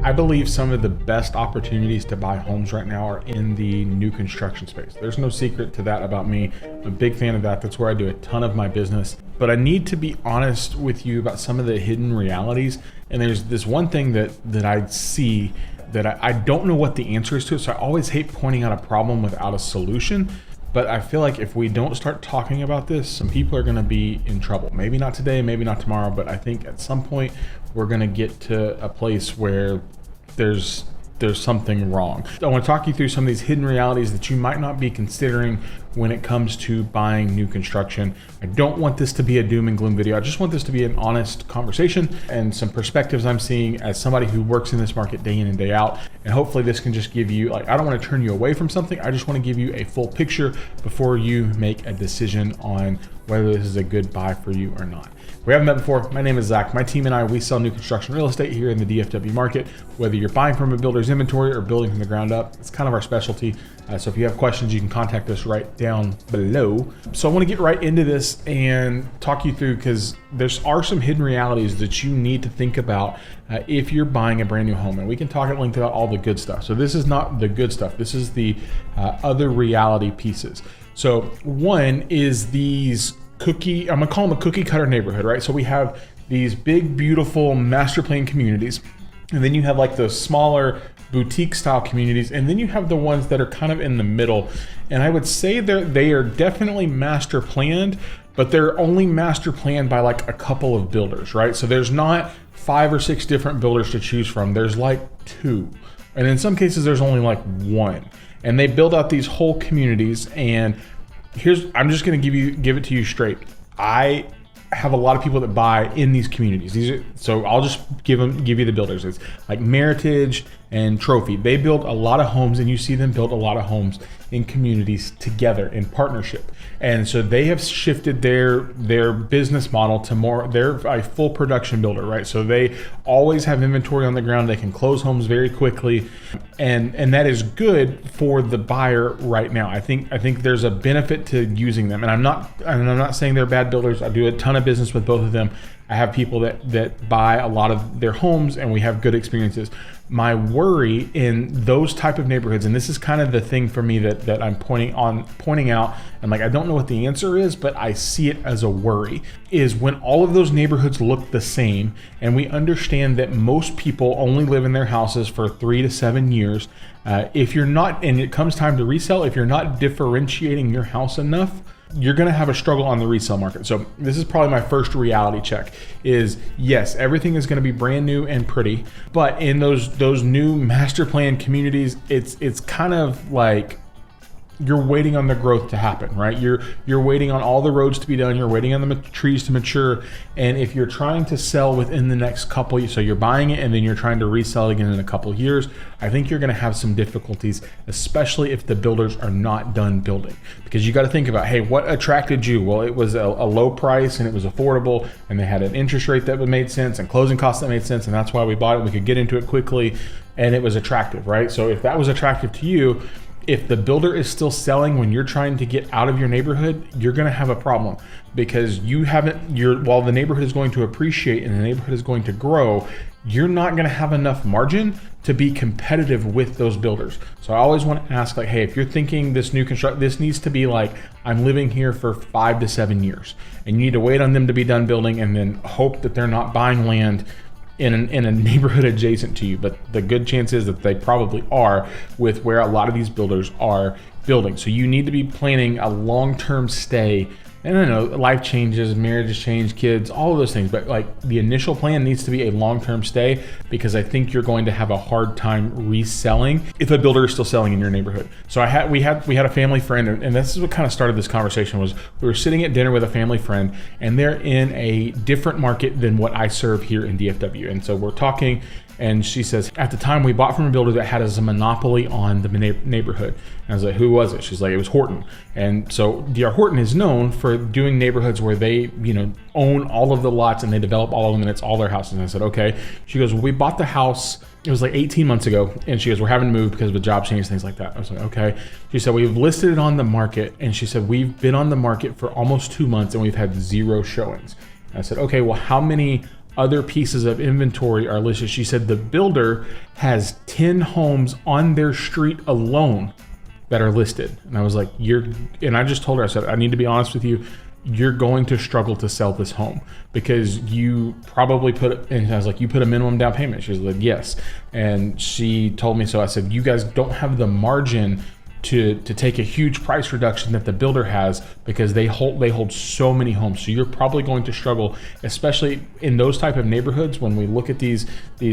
I believe some of the best opportunities to buy homes right now are in the new construction space. There's no secret to that about me. I'm a big fan of that. That's where I do a ton of my business. But I need to be honest with you about some of the hidden realities. And there's this one thing that I see that I don't know what the answer is to it. So I always hate pointing out a problem without a solution. But I feel like if we don't start talking about this, some people are going to be in trouble. Maybe not today, maybe not tomorrow, but I think at some point we're going to get to a place where there's something wrong. I want to talk you through some of these hidden realities that you might not be considering when it comes to buying new construction. I don't want this to be a doom and gloom video. I just want this to be an honest conversation and some perspectives I'm seeing as somebody who works in this market day in and day out. And hopefully this can just give you, like, I don't want to turn you away from something. I just want to give you a full picture before you make a decision on whether this is a good buy for you or not. If we haven't met before, my name is Zach. My team and I, we sell new construction real estate here in the DFW market. Whether you're buying from a builder's inventory or building from the ground up, it's kind of our specialty. So if you have questions, you can contact us right down below. So I want to get right into this and talk you through, because there are some hidden realities that you need to think about if you're buying a brand new home. And we can talk at length about all the good stuff. So this is not the good stuff. This is the other reality pieces. So one is these I'm gonna call them a cookie cutter neighborhood, right? So we have these big, beautiful master plan communities, and then you have like those smaller boutique style communities, and then you have the ones that are kind of in the middle. And I would say they are definitely master planned, but they're only master planned by like a couple of builders, right? So there's not 5 or 6 different builders to choose from. There's like 2, and in some cases there's only like 1. And they build out these whole communities. And I'm just going to give it to you straight. I have a lot of people that buy in these communities. So I'll just give you the builders. It's like Meritage and Trophy. They build a lot of homes, and you see them build a lot of homes in communities together in partnership. And so they have shifted their business model to more, they're a full production builder, right? So they always have inventory on the ground. They can close homes very quickly. And that is good for the buyer right now. I think there's a benefit to using them. And I'm not saying they're bad builders. I do a ton of business with both of them. I have people that buy a lot of their homes, and we have good experiences. My worry in those type of neighborhoods, and this is kind of the thing for me that I'm pointing out, and like I don't know what the answer is, but I see it as a worry, is when all of those neighborhoods look the same, and we understand that most people only live in their houses for 3 to 7 years. If you're not, and it comes time to resell, if you're not differentiating your house enough, you're going to have a struggle on the resale market. So this is probably my first reality check is, yes, everything is going to be brand new and pretty, but in those new master plan communities, it's kind of like you're waiting on the growth to happen, right? You're waiting on all the roads to be done. You're waiting on the trees to mature. And if you're trying to sell within the next couple, so you're buying it and then you're trying to resell again in a couple of years, I think you're going to have some difficulties, especially if the builders are not done building. Because you got to think about, hey, what attracted you? Well, it was a low price, and it was affordable, and they had an interest rate that made sense and closing costs that made sense, and that's why we bought it. We could get into it quickly, and it was attractive, right? So if that was attractive to you, if the builder is still selling when you're trying to get out of your neighborhood, you're going to have a problem, because while the neighborhood is going to appreciate and the neighborhood is going to grow, you're not going to have enough margin to be competitive with those builders. So I always want to ask, like, hey, if you're thinking this needs to be like, I'm living here for 5 to 7 years, and you need to wait on them to be done building and then hope that they're not buying land in a neighborhood adjacent to you. But the good chance is that they probably are, with where a lot of these builders are building. So you need to be planning a long-term stay. And I know life changes, marriages change, kids, all of those things, but like the initial plan needs to be a long-term stay, because I think you're going to have a hard time reselling if a builder is still selling in your neighborhood. So we had a family friend, and this is what kind of started this conversation. Was we were sitting at dinner with a family friend, and they're in a different market than what I serve here in DFW. And so we're talking, and she says, at the time we bought from a builder that had a monopoly on the neighborhood. And I was like, who was it? She's like, it was Horton. And so D.R. Horton is known for doing neighborhoods where they, own all of the lots and they develop all of them, and it's all their houses. And I said, okay. She goes, well, we bought the house, it was like 18 months ago. And she goes, we're having to move because of a job change, things like that. I was like, okay. She said, we've listed it on the market. And she said, we've been on the market for almost 2 months and we've had 0 showings. And I said, okay, well, how many other pieces of inventory are listed. She said the builder has 10 homes on their street alone that are listed. And I was like, and I just told her, I said, I need to be honest with you. You're going to struggle to sell this home because you probably and I was like, you put a minimum down payment. She was like, yes. And she told me so. I said, you guys don't have the margin to take a huge price reduction that the builder has because they hold so many homes. So you're probably going to struggle, especially in those type of neighborhoods. When we look at these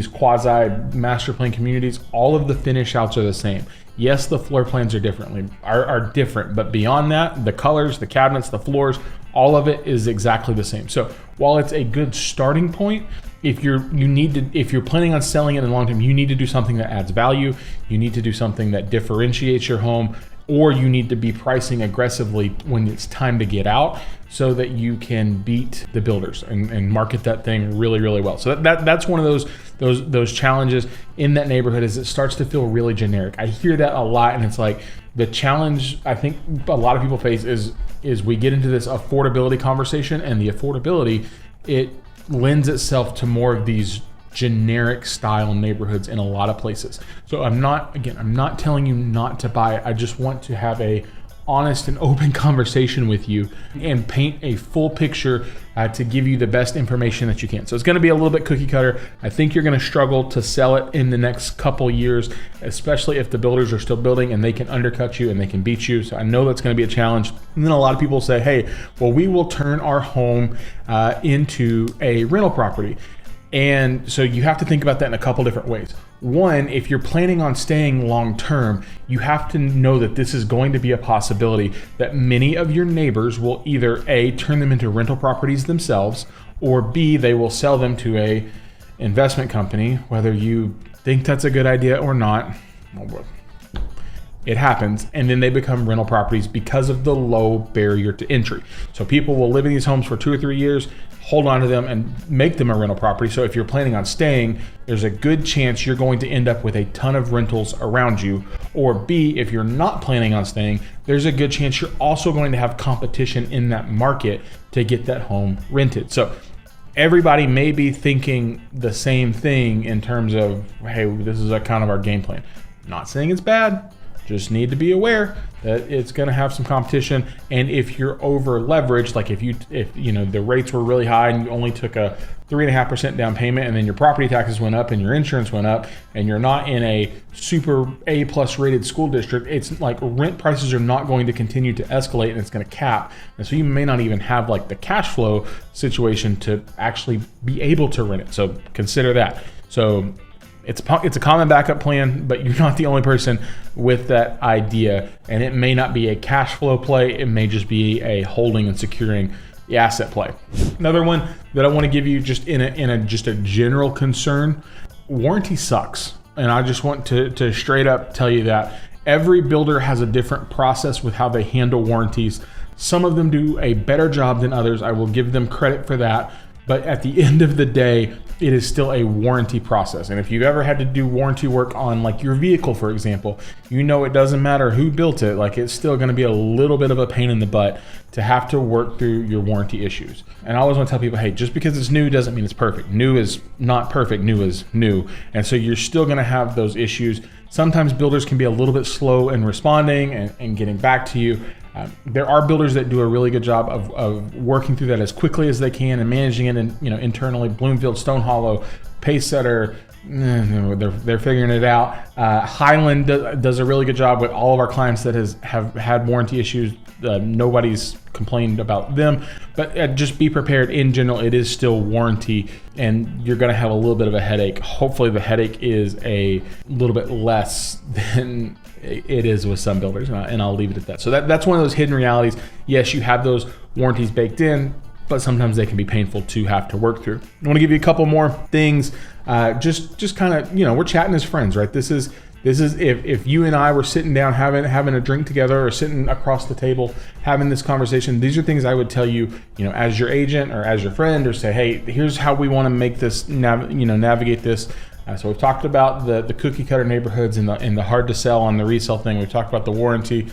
quasi master plan communities, all of the finish outs are the same. Yes, the floor plans are different, but beyond that, the colors, the cabinets, the floors, all of it is exactly the same. So while it's a good starting point, if you're planning on selling it in the long term, you need to do something that adds value. You need to do something that differentiates your home, or you need to be pricing aggressively when it's time to get out so that you can beat the builders and market that thing really, really well. So that's one of those challenges in that neighborhood is it starts to feel really generic. I hear that a lot, and it's like the challenge I think a lot of people face is we get into this affordability conversation, and the affordability, it lends itself to more of these generic style neighborhoods in a lot of places. So I'm not telling you not to buy it. I just want to have a honest and open conversation with you and paint a full picture to give you the best information that you can. So it's going to be a little bit cookie cutter. I think you're going to struggle to sell it in the next couple years, especially if the builders are still building and they can undercut you and they can beat you. So I know that's going to be a challenge. And then a lot of people say, hey, well, we will turn our home into a rental property. And so you have to think about that in a couple different ways. One, if you're planning on staying long term, you have to know that this is going to be a possibility that many of your neighbors will either A, turn them into rental properties themselves, or B, they will sell them to a investment company, whether you think that's a good idea or not. It happens, and then they become rental properties because of the low barrier to entry. So people will live in these homes for 2 or 3 years, hold on to them, and make them a rental property. So if you're planning on staying, there's a good chance you're going to end up with a ton of rentals around you. Or B, if you're not planning on staying, there's a good chance you're also going to have competition in that market to get that home rented. So everybody may be thinking the same thing in terms of, hey, this is a kind of our game plan. Not saying it's bad. Just need to be aware that it's going to have some competition. And if you're over leveraged, like if you know the rates were really high and you only took a 3.5% down payment, and then your property taxes went up and your insurance went up, and you're not in a super A+ rated school district, it's like rent prices are not going to continue to escalate, and it's going to cap. And so you may not even have like the cash flow situation to actually be able to rent it. So consider that. So it's a common backup plan, but you're not the only person with that idea. And it may not be a cash flow play. It may just be a holding and securing the asset play. Another one that I want to give you just in a general concern, warranty sucks. And I just want to straight up tell you that every builder has a different process with how they handle warranties. Some of them do a better job than others. I will give them credit for that. But at the end of the day, it is still a warranty process. And if you've ever had to do warranty work on like your vehicle, for example, you know it doesn't matter who built it, like it's still gonna be a little bit of a pain in the butt to have to work through your warranty issues. And I always wanna tell people, hey, just because it's new doesn't mean it's perfect. New is not perfect, new is new. And so you're still gonna have those issues. Sometimes builders can be a little bit slow in responding and getting back to you. There are builders that do a really good job of working through that as quickly as they can and managing it internally. Bloomfield, Stone Hollow, Pacesetter, they're figuring it out. Highland does a really good job with all of our clients that have had warranty issues. Nobody's complained about them, but just be prepared. In general, it is still warranty, and you're going to have a little bit of a headache. Hopefully the headache is a little bit less than it is with some builders, and I'll leave it at that. So that's one of those hidden realities. Yes, you have those warranties baked in, but sometimes they can be painful to have to work through. I want to give you a couple more things. Just kind of, we're chatting as friends, right? This is if you and I were sitting down having a drink together, or sitting across the table having this conversation. These are things I would tell you, as your agent or as your friend, or say, hey, here's how we want to make this, navigate this. So we've talked about the cookie cutter neighborhoods and the hard to sell on the resale thing. We've talked about the warranty,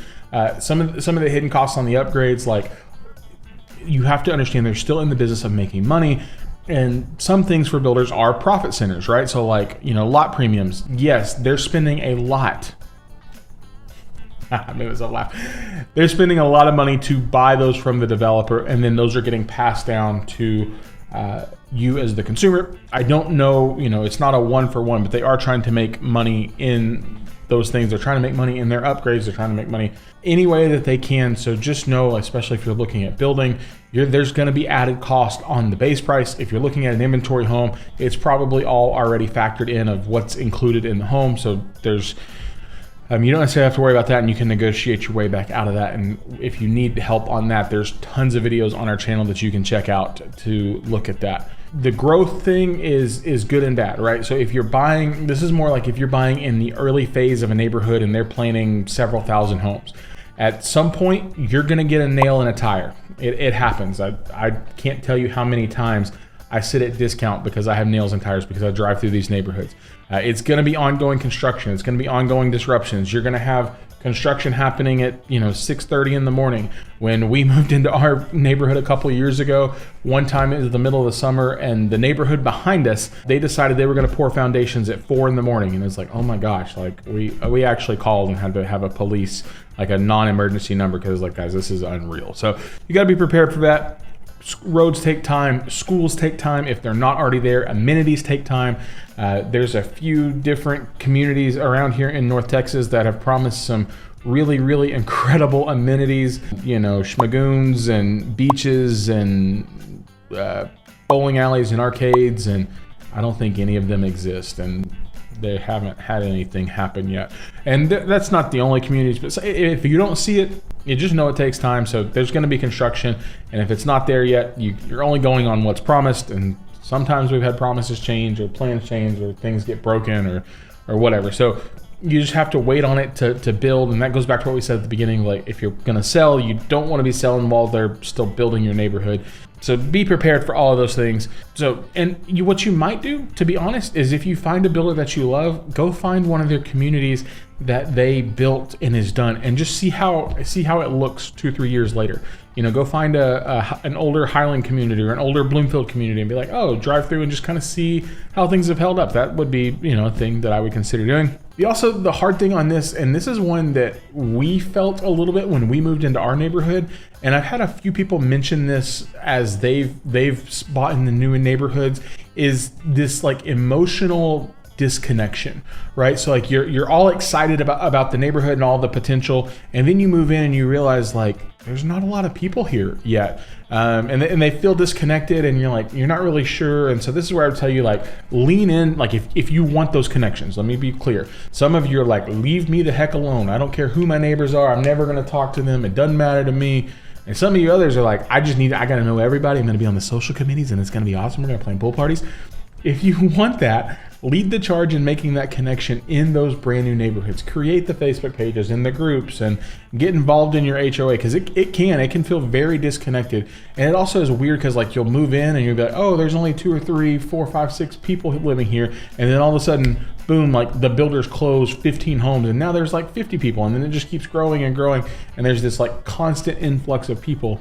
some of the hidden costs on the upgrades. Like, you have to understand they're still in the business of making money. And some things for builders are profit centers, right? So like, lot premiums. Yes, they're spending a lot. Maybe it was a laugh. They're spending a lot of money to buy those from the developer, and then those are getting passed down to you as the consumer. I don't know, it's not a one for one, but they are trying to make money in those things. They're trying to make money in their upgrades. They're trying to make money any way that they can. So just know, especially if you're looking at building, there's going to be added cost on the base price. If you're looking at an inventory home, it's probably all already factored in of what's included in the home. So there's you don't necessarily have to worry about that, and you can negotiate your way back out of that. And if you need help on that, there's tons of videos on our channel that you can check out to look at that. The growth thing is good and bad, right? So if you're buying, this is more like if you're buying in the early phase of a neighborhood and they're planning several thousand homes. At some point, you're gonna get a nail in a tire. It happens. I can't tell you how many times I sit at discount because I have nails in tires because I drive through these neighborhoods. It's going to be ongoing construction. It's going to be ongoing disruptions. You're going to have construction happening at 6:30 in the morning. When we moved into our neighborhood a couple of years ago, one time it was the middle of the summer, and the neighborhood behind us, they decided they were going to pour foundations at 4 in the morning, and it's like, oh my gosh, like we actually called and had to have a police, like a non-emergency number, because like, guys, this is unreal. So you got to be prepared for that. Roads take time, schools take time if they're not already there, amenities take time. There's a few different communities around here in North Texas that have promised some really, really incredible amenities, schmagoons and beaches and bowling alleys and arcades, and I don't think any of them exist, and they haven't had anything happen yet. And that's not the only communities, but if you don't see it, you just know it takes time. So there's going to be construction, and if it's not there yet, you're only going on what's promised. And sometimes we've had promises change or plans change or things get broken or whatever. So you just have to wait on it to build. And that goes back to what we said at the beginning. Like, if you're going to sell, you don't want to be selling while they're still building your neighborhood. So be prepared for all of those things. So, what you might do, to be honest, is if you find a builder that you love, go find one of their communities that they built and is done, and just see how it looks 2-3 years later. Go find an older Highland community or an older Bloomfield community and be like, oh, drive through and just kind of see how things have held up. That would be, a thing that I would consider doing. The hard thing on this, and this is one that we felt a little bit when we moved into our neighborhood, and I've had a few people mention this as they've bought in the new neighborhoods, is this like emotional disconnection, right? So like you're all excited about the neighborhood and all the potential, and then you move in and you realize like there's not a lot of people here yet, and they feel disconnected, and you're not really sure. And so this is where I would tell you, like, lean in. Like if you want those connections, let me be clear. Some of you are like, leave me the heck alone. I don't care who my neighbors are. I'm never going to talk to them. It doesn't matter to me. And some of you others are like, I got to know everybody. I'm going to be on the social committees, and it's going to be awesome. We're going to play pool parties. If you want that, lead the charge in making that connection in those brand new neighborhoods. Create the Facebook pages and the groups, and get involved in your HOA, because it can feel very disconnected. And it also is weird because like you'll move in and you'll be like, oh, there's only 2 or 3, 4, 5, 6 people living here, and then all of a sudden, boom, like the builders close 15 homes, and now there's like 50 people, and then it just keeps growing and growing, and there's this like constant influx of people.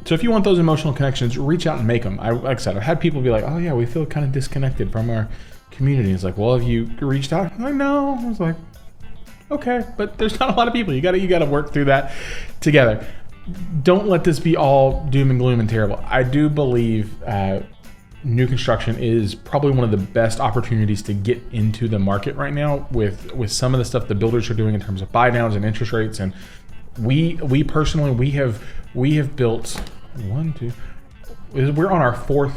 So if you want those emotional connections, reach out and make them. Like I said, I've had people be like, oh yeah, we feel kind of disconnected from our community. It's like, well, have you reached out? I'm like, no. I was like, okay, but there's not a lot of people. You gotta work through that together. Don't let this be all doom and gloom and terrible. I do believe new construction is probably one of the best opportunities to get into the market right now with some of the stuff the builders are doing in terms of buy downs and interest rates. And we personally, we have built we're on our 4th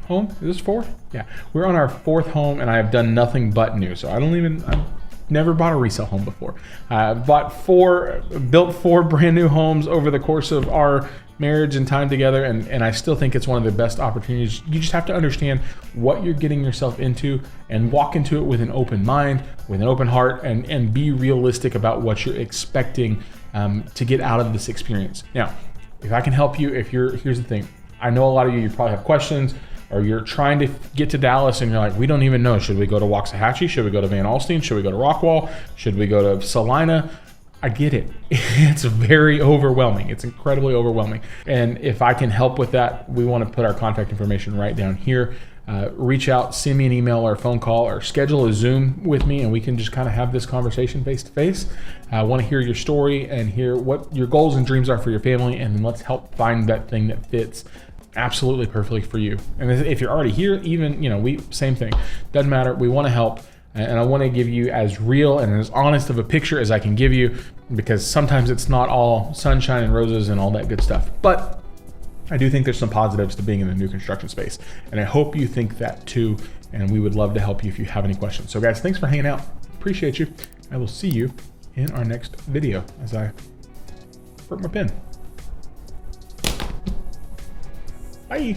home. Is this 4th? Yeah, we're on our 4th home, and I have done nothing but new. So I've never bought a resale home before. I've built 4 brand new homes over the course of our marriage and time together, and I still think it's one of the best opportunities. You just have to understand what you're getting yourself into and walk into it with an open mind, with an open heart, and be realistic about what you're expecting to get out of this experience. Now, if I can help you, here's the thing. I know a lot of you probably have questions, or you're trying to get to Dallas and you're like, we don't even know. Should we go to Waxahachie? Should we go to Van Alstyne? Should we go to Rockwall? Should we go to Salina? I get it. It's very overwhelming. It's incredibly overwhelming. And if I can help with that, we want to put our contact information right down here. Reach out, send me an email or a phone call, or schedule a Zoom with me, and we can just kind of have this conversation face to face. I want to hear your story and hear what your goals and dreams are for your family, and then let's help find that thing that fits absolutely perfectly for you. And if you're already here, even, same thing. Doesn't matter. We want to help. And I want to give you as real and as honest of a picture as I can give you, because sometimes it's not all sunshine and roses and all that good stuff. But I do think there's some positives to being in the new construction space. And I hope you think that too. And we would love to help you if you have any questions. So guys, thanks for hanging out. Appreciate you. I will see you in our next video as I burp my pen. Bye.